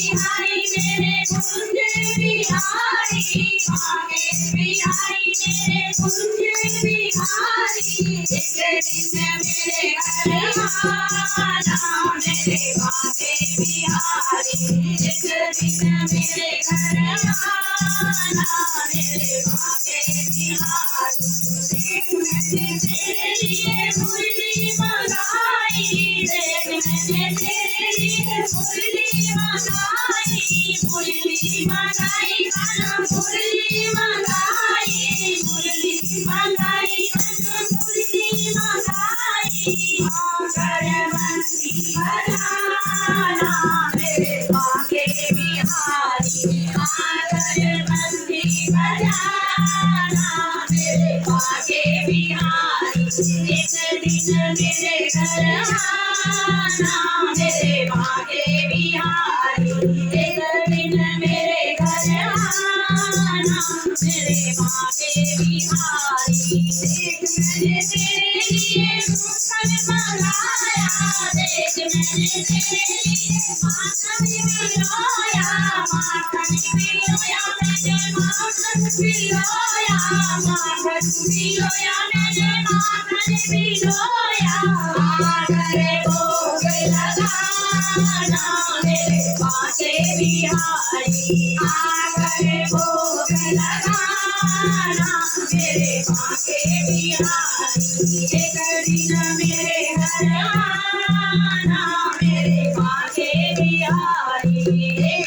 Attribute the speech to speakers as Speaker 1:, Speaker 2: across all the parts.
Speaker 1: बिहारी मेरे कुंज बिहारी भागे बिहारी मेरे कुंज बिहारी एक दिन मेरे घर आना मेरे भागे बिहारी एक दिन मेरे घर आना मेरे भागे बिहारी मैंने तेरे लिए मुरली मंगाई देख मैंने तेरे लिए मुरली मंगाई गाना मुरली मंगाई गाना मुरली मंगाई आकर बंसी बजाना मेरे भागे बिहारी आकर बंसी बजाना मेरे भागे बिहारी एक दिन मेरे घर आना मेरे भागे बिहारी एक दिन मेरे घर आना मेरे भागे बिहारी देख मैंने तेरे लिए मुस्कान मंगाया देख मैंने तेरे लिए माखन पिलोया मैंने माखन पिलोया मैंने माखन पिलोया आकर भोग लगाना मेरे भागे बिहारी आकर भोग लगाना मेरे भागे बिहारी एक दिन मेरे घर आना मेरे भागे बिहारी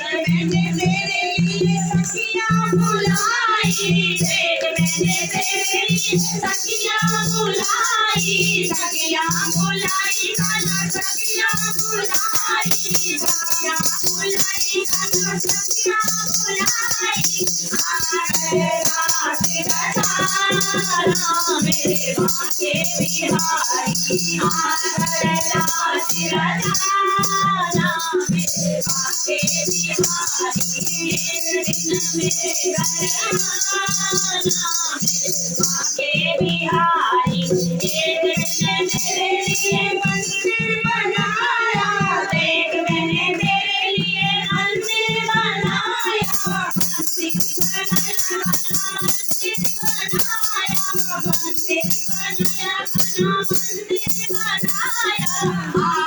Speaker 1: मैंने तेरे लिए सखियाँ बुलाई देख मैंने तेरे लिए सखियाँ बुलाई गाना सखियाँ बुलाई गाना सखियाँ बुलाई आकर रात रचाना मेरे भागे बिहारी आकर रात रचाना मेरे भागे बिहारी एक दिन मेरे घर आना मेरे भागे बिहारी एक दिन मेरे लिए मंदिर बनाया देख मैंने तेरे लिए मंदिर बनाया मंदिर बनाया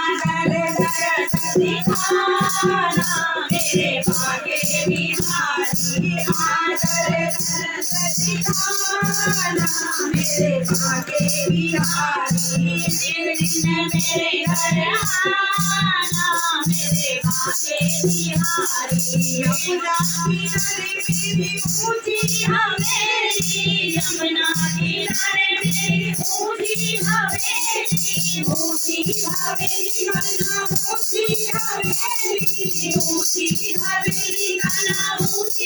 Speaker 1: आकर दर्द दिखाना मेरे भागे बिहारी आकर दर्द दिखाना मेरे भागे बिहारी एक दिन मेरे घर आना मेरे भागे बिहारी यमुना किनारे मेरी ऊंची हवेली यमुना किनारे मेरी ऊंची हवेली गाना ऊंची हवेली